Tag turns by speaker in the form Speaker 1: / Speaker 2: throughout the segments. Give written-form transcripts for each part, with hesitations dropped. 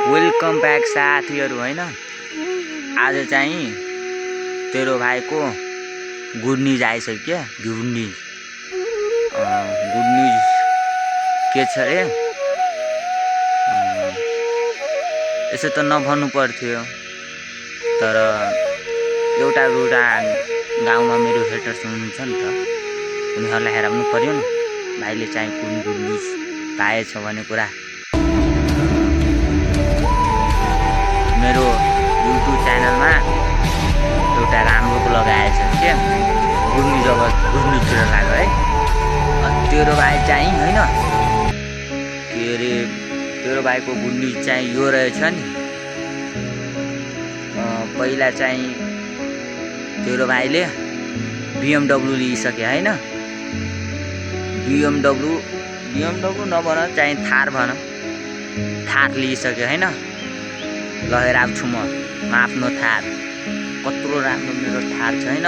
Speaker 1: Welcome back साथीहरु हैन। आज चाहिँ तेरो भाइको गुड न्यूज आइसक्यो क्या। गुड न्यूज के छ रे? यसो त नभन्नु पर्थ्यो, तर एउटा गाउँमा मेरो हेटर्स हुनुहुन्छ नि त, उनीहरूलाई हेराउनु पर्यो नि। भाइले चाहिँ कुन गुड न्यूज पाएछ भन्ने कुरा मेरो युट्युब च्यानलमा एउटा राम्रो लगाएछ के। गुड न्यूजतिर लाग्यो है। तेरो भाइ चाहिँ हैन के रे, तेरो भाइको गुड न्यूज चाहिँ यो रहेछ नि। पहिला चाहिँ तेरो भाइले BMW लिइसक्यो हैन। BMW नभन चाहिँ थार भन, थार लिइसक्यो हैन। लहेराएको छु म आफ्नो थार। कत्रो राम्रो मेरो थार छ हैन।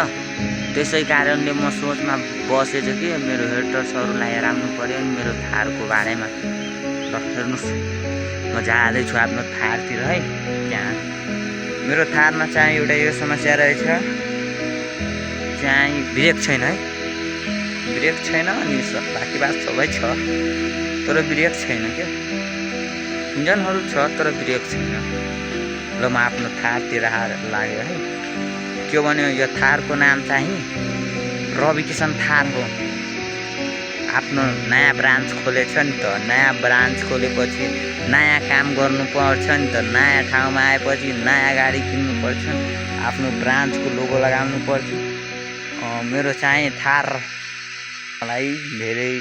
Speaker 1: त्यसै कारणले म सोचमा बसेछु कि मेरो हेटर्सहरूलाई हेराउनु पर्यो नि मेरो थारको बारेमा। ल हेर्नुस्, म जाँदैछु आफ्नो थारतिर है। त्यहाँ मेरो थारमा चाहिँ एउटा यो समस्या रहेछ, चाहिँ ब्रेक छैन है। ब्रेक छैन अनि बाँकी बात सबै छ, तर ब्रेक छैन क्या। इन्जनहरू छ तर ब्रेक छैन। ल म आफ्नो थारतिर लाग्यो है। के भन्यो, यो थारको नाम चाहिँ रवि किसन थार हो। आफ्नो नयाँ ब्रान्च खोलेछ नि त। नयाँ ब्रान्च खोलेपछि नयाँ काम गर्नुपर्छ नि त। नयाँ ठाउँमा आएपछि नयाँ गाडी किन्नुपर्छ, आफ्नो ब्रान्चको लोगो लगाउनु पर्छ। मेरो चाहिँ थारलाई धेरै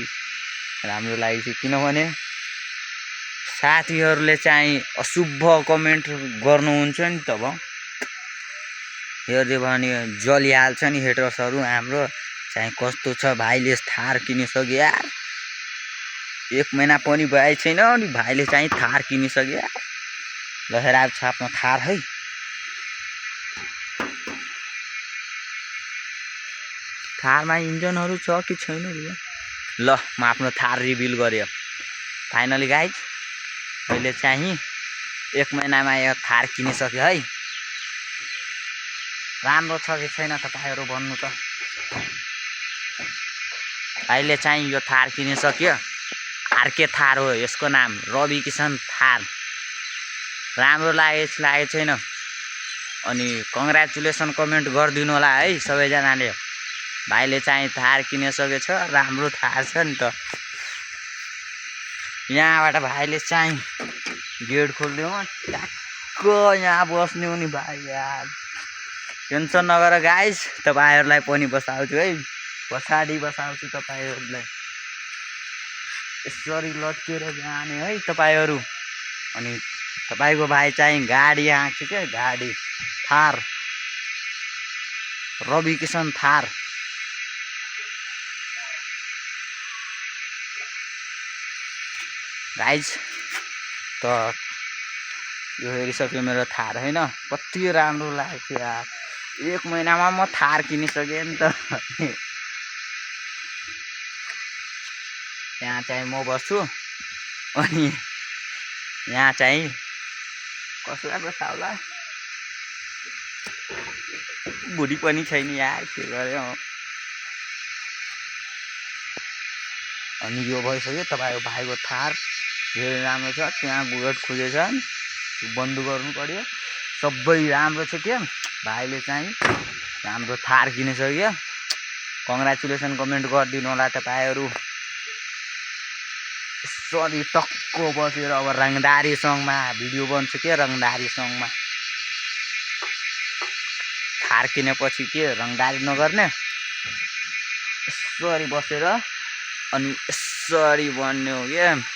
Speaker 1: राम्रो लागेको छ, किनभने साथीहरूले चाहिँ अशुभ कमेन्ट गर्नुहुन्छ नि त। अब हेर्दै भने जलिहाल्छ नि हेटर्सहरू हाम्रो। चाहिँ कस्तो छ भाइले थार किनिसक्यो यार। 1 महिना पनि भए छैन अनि भाइले चाहिँ थार किनिसक्यो यार। लहेराएको छ आफ्नो थार है। थारमा इन्जनहरू छ कि छैन? ल म आफ्नो थार रिभिल गरेँ फाइनली गाइज। मैले चाहिँ 1 महिनामा यो थार किनिसक्यो है। राम्रो छ कि छैन तपाईहरु भन्नु त। अहिले चाहिँ यो थार किनिसक्यो। आरके थार हो यसको नाम, रवि किसन थार। राम्रो लागेको छैन अनि कङ्ग्रेचुलेसन कमेन्ट गरिदिनु होला है सबैजनाले। भाइले चाहिँ थार किनिसकेको छ, राम्रो थार छ नि त। यहाँबाट भाइले चाहिँ गेट खोल्दियो, ट्याक्क यहाँ बस्ने हो नि भाइ यार। टेन्सन नगर गाइस, तपाईहरुलाई पनि बसाउँछु है। पछाडी बसाउँछु तपाईहरुलाई। यसरी लटकेर जाने है तपाईहरु। अनि तपाईको भाइ चाहिँ गाडी आँक्छ के, गाडी थार, रवि किसन थार। गाइज त यो हेरिसक्यो मेरो थार हैन। कति राम्रो लाग्यो यार। 1 महिनामा म थार किनिसकेँ नि त। यहाँ चाहिँ म बस्छु अनि यहाँ चाहिँ कसलाई बसाउला, बुढी पनि छैन यार, के गर्यो। अनि यो भइसक्यो तपाईको भाइको थार। धेरै राम्रो छ। त्यहाँ बुलेट खोजेछ, बन्द गर्नु पर्यो। सबै राम्रो छ के। भाइले चाहिँ राम्रो थार किनिसक्यो। कङ्ग्रेचुलेसन कमेन्ट गरिदिनु होला तपाईहरु। सरी टक्क बसेर अब रङदारी सङमा भिडियो बन्छ के। रङदारी सङमा थार किनेपछि के रङदारी नगर्ने, यसरी बसेर अनि यसरी बन्ने हो के।